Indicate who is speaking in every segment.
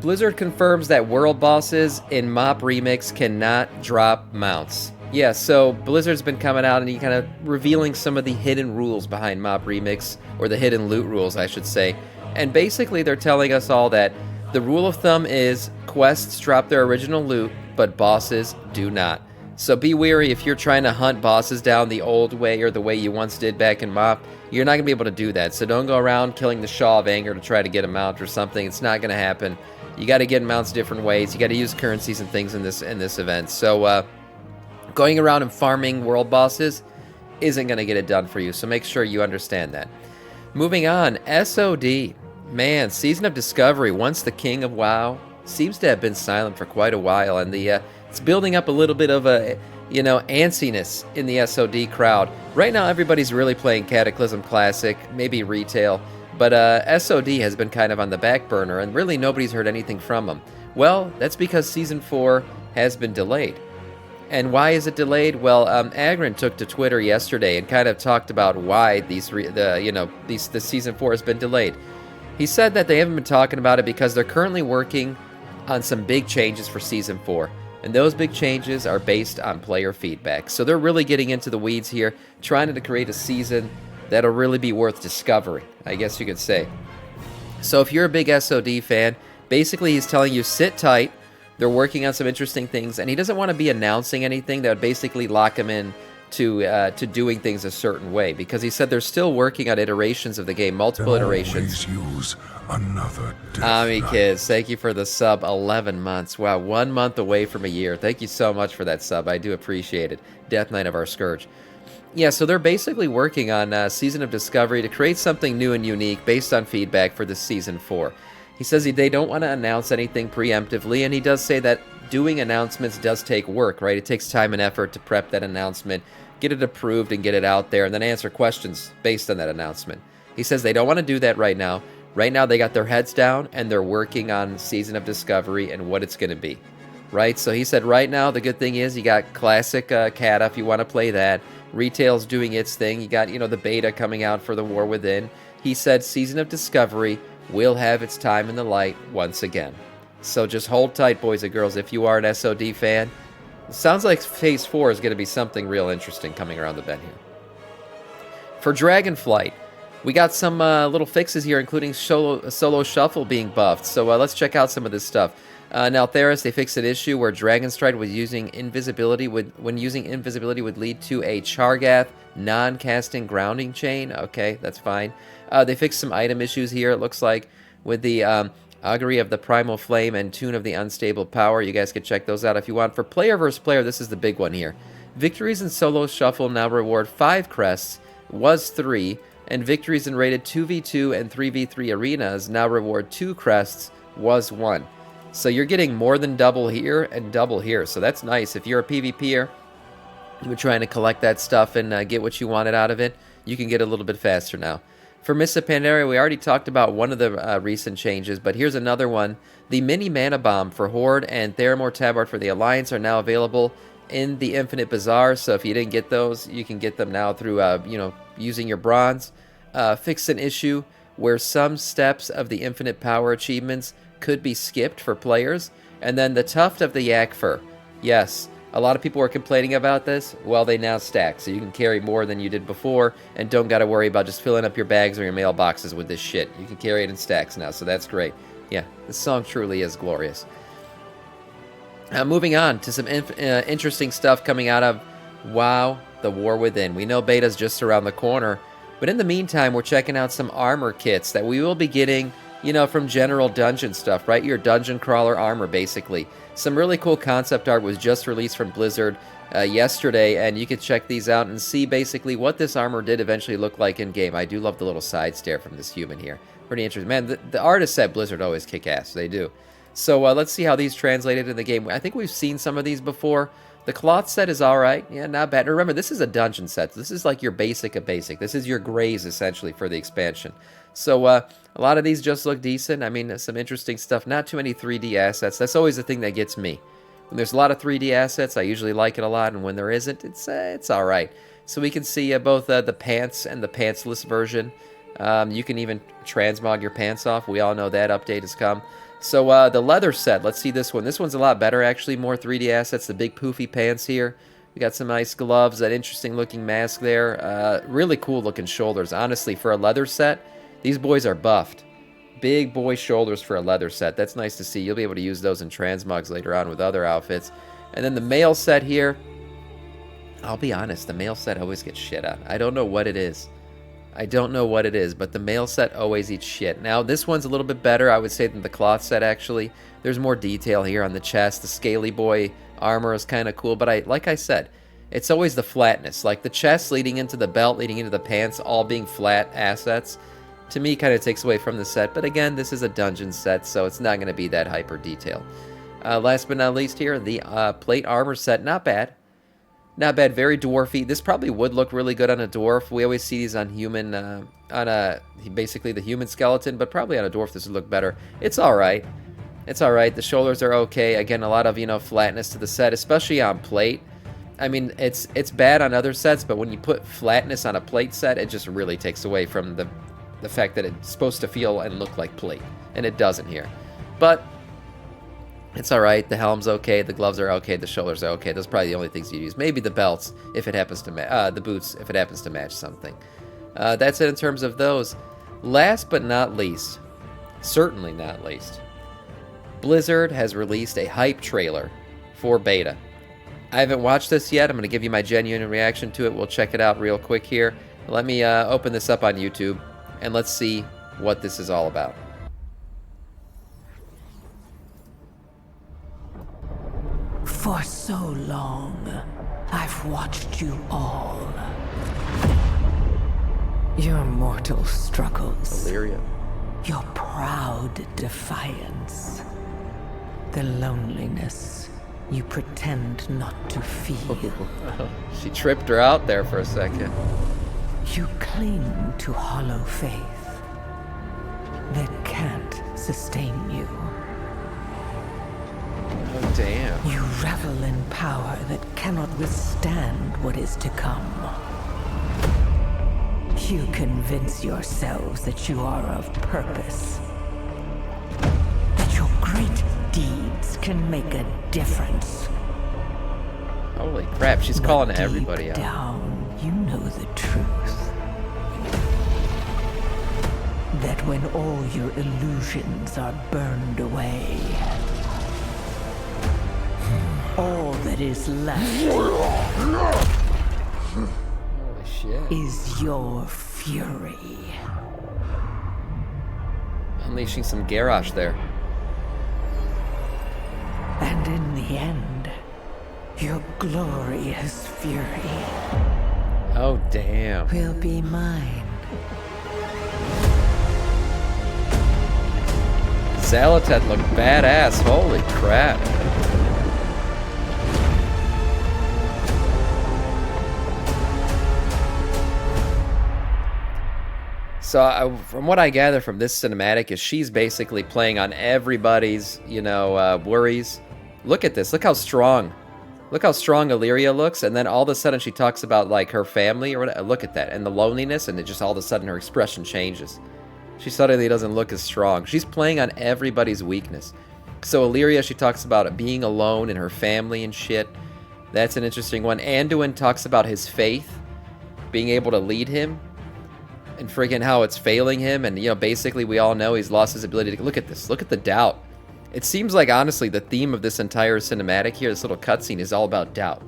Speaker 1: Blizzard confirms that world bosses in Mop Remix cannot drop mounts. Yeah, so Blizzard's been coming out and kind of revealing some of the hidden rules behind Mop Remix, or the hidden loot rules, I should say. And basically, they're telling us all that the rule of thumb is quests drop their original loot, but bosses do not. So be wary if you're trying to hunt bosses down the old way or the way you once did back in Mop. You're not going to be able to do that. So don't go around killing the Shaw of Anger to try to get a mount or something. It's not going to happen. You got to get mounts different ways. You got to use currencies and things in this event. So going around and farming world bosses isn't going to get it done for you. So make sure you understand that. Moving on, SOD. Man, Season of Discovery, once the king of WoW, seems to have been silent for quite a while, and it's building up a little bit of a, antsiness in the SOD crowd. Right now, everybody's really playing Cataclysm Classic, maybe retail, but SOD has been kind of on the back burner, and really nobody's heard anything from them. Well, that's because Season 4 has been delayed. And why is it delayed? Well, Agron took to Twitter yesterday and kind of talked about why the Season 4 has been delayed. He said that they haven't been talking about it because they're currently working on some big changes for Season 4. And those big changes are based on player feedback. So they're really getting into the weeds here, trying to create a season that'll really be worth discovering, I guess you could say. So if you're a big SOD fan, basically he's telling you sit tight. They're working on some interesting things, and he doesn't want to be announcing anything that would basically lock him in to doing things a certain way, because he said they're still working on iterations of the game, multiple iterations.
Speaker 2: Use another
Speaker 1: Ami Kids, thank you for the sub. 11 months. Wow, 1 month away from a year. Thank you so much for that sub. I do appreciate it. Death Knight of our Scourge. Yeah, so they're basically working on Season of Discovery to create something new and unique based on feedback for this Season 4. He says they don't want to announce anything preemptively, and he does say that doing announcements does take work, right? It takes time and effort to prep that announcement, get it approved and get it out there, and then answer questions based on that announcement. He says they don't want to do that right now. Right now they got their heads down and they're working on Season of Discovery and what it's going to be, right? So he said right now the good thing is you got Classic Kata if you want to play that. Retail's doing its thing. You got, the beta coming out for the War Within. He said Season of Discovery will have its time in the light once again. So just hold tight, boys and girls, if you are an SOD fan. It sounds like Phase 4 is going to be something real interesting coming around the bend here. For Dragonflight, we got some little fixes here, including solo shuffle being buffed. So let's check out some of this stuff. Now, Theros, they fixed an issue where Dragonstride was using invisibility would lead to a Chargath non-casting grounding chain. Okay, that's fine. They fixed some item issues here, it looks like, with the Augury of the Primal Flame and Tune of the Unstable Power. You guys can check those out if you want. For player versus player, this is the big one here. Victories in solo shuffle now reward 5 crests, was 3, and victories in rated 2v2 and 3v3 arenas now reward 2 crests, was 1. So you're getting more than double here and double here, so that's nice. If you're a PvPer, you're trying to collect that stuff and get what you wanted out of it, you can get a little bit faster now. For Mists of Pandaria, we already talked about one of the recent changes, but here's another one. The Mini Mana Bomb for Horde and Theramore Tabard for the Alliance are now available in the Infinite Bazaar, so if you didn't get those, you can get them now through, using your bronze. Fix an issue where some steps of the Infinite Power achievements could be skipped for players. And then the Tuft of the Yak Fur. Yes, a lot of people were complaining about this. Well, they now stack, so you can carry more than you did before and don't got to worry about just filling up your bags or your mailboxes with this shit. You can carry it in stacks now, so that's great. Yeah, this song truly is glorious. Moving on to some interesting stuff coming out of WoW, the War Within. We know beta's just around the corner, but in the meantime, we're checking out some armor kits that we will be getting, from general dungeon stuff, right? Your dungeon crawler armor, basically. Some really cool concept art was just released from Blizzard yesterday, and you can check these out and see basically what this armor did eventually look like in-game. I do love the little side stare from this human here. Pretty interesting. Man, the artists at Blizzard always kick ass. They do. So let's see how these translated in the game. I think we've seen some of these before. The cloth set is alright. Yeah, not bad. Remember, this is a dungeon set. This is like your basic of basic. This is your grays, essentially, for the expansion. So a lot of these just look decent. I mean, some interesting stuff. Not too many 3D assets. That's always the thing that gets me. When there's a lot of 3D assets, I usually like it a lot. And when there isn't, it's alright. So we can see both the pants and the pantsless version. You can even transmog your pants off. We all know that update has come. So the leather set, let's see this one. This one's a lot better, actually. More 3D assets, the big poofy pants here. We got some nice gloves, that interesting looking mask there. Really cool looking shoulders. Honestly, for a leather set, these boys are buffed. Big boy shoulders for a leather set. That's nice to see. You'll be able to use those in transmogs later on with other outfits. And then the male set here, I'll be honest, the male set always gets shit on. I don't know what it is. I don't know what it is, but the male set always eats shit. Now, this one's a little bit better, I would say, than the cloth set, actually. There's more detail here on the chest. The scaly boy armor is kind of cool, but like I said, it's always the flatness. Like the chest leading into the belt, leading into the pants, all being flat assets, to me kind of takes away from the set. But again, this is a dungeon set, so it's not going to be that hyper detailed. Last but not least here, the plate armor set. Not bad. Not bad, very dwarfy. This probably would look really good on a dwarf. We always see these on human, basically the human skeleton, but probably on a dwarf this would look better. It's alright. It's alright. The shoulders are okay. Again, a lot of, flatness to the set, especially on plate. I mean, it's bad on other sets, but when you put flatness on a plate set, it just really takes away from the fact that it's supposed to feel and look like plate, and it doesn't here. But it's alright. The helm's okay. The gloves are okay. The shoulders are okay. Those are probably the only things you use. Maybe the belts, if it happens to the boots, if it happens to match something. That's it in terms of those. Last but not least, certainly not least, Blizzard has released a hype trailer for beta. I haven't watched this yet. I'm going to give you my genuine reaction to it. We'll check it out real quick here. Let me open this up on YouTube, and let's see what this is all about.
Speaker 2: For so long, I've watched you all. Your mortal struggles.
Speaker 1: Illyria.
Speaker 2: Your proud defiance. The loneliness you pretend not to feel.
Speaker 1: She tripped her out there for a second.
Speaker 2: You cling to hollow faith that can't sustain you.
Speaker 1: Oh, damn.
Speaker 2: You revel in power that cannot withstand what is to come. You convince yourselves that you are of purpose. That your great deeds can make a difference.
Speaker 1: Holy crap, she's calling
Speaker 2: But
Speaker 1: everybody
Speaker 2: deep
Speaker 1: out.
Speaker 2: down, you know the truth. That when all your illusions are burned away, all that is left
Speaker 1: Holy shit.
Speaker 2: is your fury.
Speaker 1: Unleashing some Garrosh there.
Speaker 2: And in the end, your glorious fury
Speaker 1: Oh, damn.
Speaker 2: will be mine.
Speaker 1: Xal'atath looked badass. Holy crap. So, from what I gather from this cinematic is she's basically playing on everybody's, worries. Look at this. Look how strong. Look how strong Illyria looks. And then all of a sudden she talks about, like, her family or whatever. Look at that. And the loneliness. And it just all of a sudden her expression changes. She suddenly doesn't look as strong. She's playing on everybody's weakness. So Illyria, she talks about being alone and her family and shit. That's an interesting one. Anduin talks about his faith. Being able to lead him. And freaking how it's failing him. And, basically we all know he's lost his ability to... Look at this. Look at the doubt. It seems like, honestly, the theme of this entire cinematic here, this little cutscene, is all about doubt.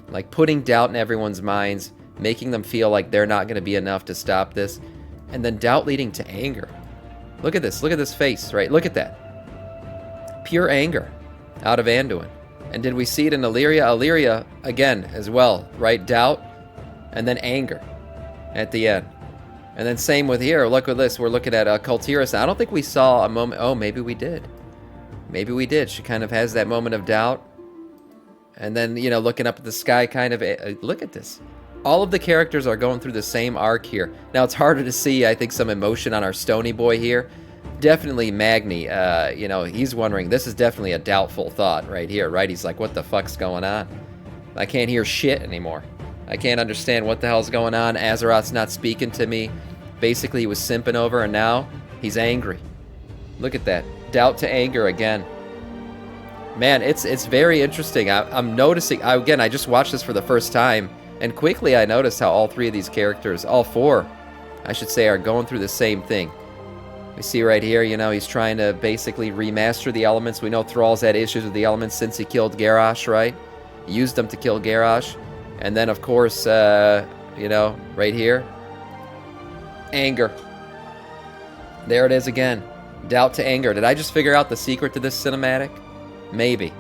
Speaker 1: Like, putting doubt in everyone's minds, making them feel like they're not going to be enough to stop this, and then doubt leading to anger. Look at this. Look at this face, right? Look at that. Pure anger out of Anduin. And did we see it in Illyria? Illyria, again, as well, right? Doubt, and then anger at the end. And then same with here. Look at this. We're looking at Kultiris. I don't think we saw a moment... Oh, maybe we did. Maybe we did. She kind of has that moment of doubt. And then, looking up at the sky kind of... look at this. All of the characters are going through the same arc here. Now, it's harder to see, I think, some emotion on our Stony Boy here. Definitely Magni. He's wondering... This is definitely a doubtful thought right here, right? He's like, what the fuck's going on? I can't hear shit anymore. I can't understand what the hell's going on. Azeroth's not speaking to me. Basically, he was simping over, and now he's angry. Look at that. Doubt to anger again. Man, it's very interesting. I'm noticing, again, I just watched this for the first time, and quickly I noticed how all three of these characters, all four, I should say, are going through the same thing. We see right here, you know, he's trying to basically remaster the elements. We know Thrall's had issues with the elements since he killed Garrosh, right? He used them to kill Garrosh. And then, of course, you know, right here, anger. There it is again. Doubt to anger. Did I just figure out the secret to this cinematic? Maybe.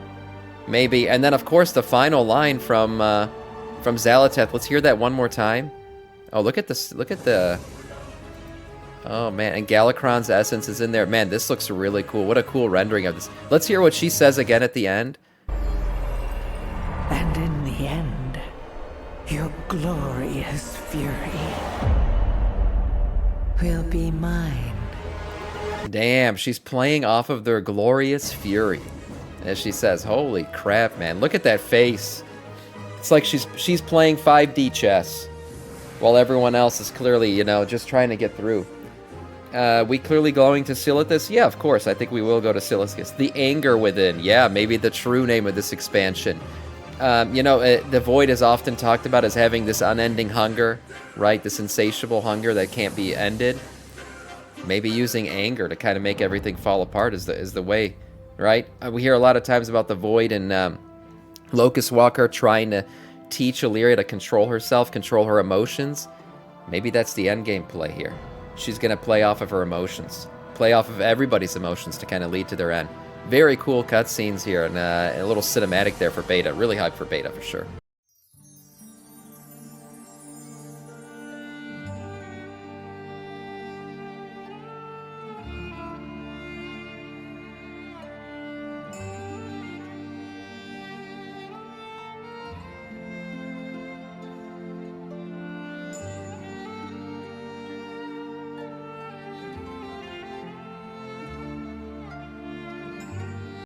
Speaker 1: Maybe. And then, of course, the final line from Xal'atath. Let's hear that one more time. Oh, look at this. Look at the... Oh, man. And Galakrond's essence is in there. Man, this looks really cool. What a cool rendering of this. Let's hear what she says again at the end.
Speaker 2: And in the end, your glorious fury will be mine.
Speaker 1: Damn, she's playing off of their glorious fury. As she says, holy crap, man. Look at that face. It's like she's playing 5D chess, while everyone else is clearly, you know, just trying to get through. We clearly going to Xal'atath? Yeah, of course. I think we will go to Xal'atath. The Anger Within. Yeah, maybe the true name of this expansion. You know, the Void is often talked about as having this unending hunger, right? This insatiable hunger that can't be ended. Maybe using anger to kind of make everything fall apart is the way, right? We hear a lot of times about the Void and Locust Walker trying to teach Illyria to control herself, control her emotions. Maybe that's the endgame play here. She's going to play off of her emotions, play off of everybody's emotions to kind of lead to their end. Very cool cutscenes here, and a little cinematic there for beta. Really hyped for beta, for sure.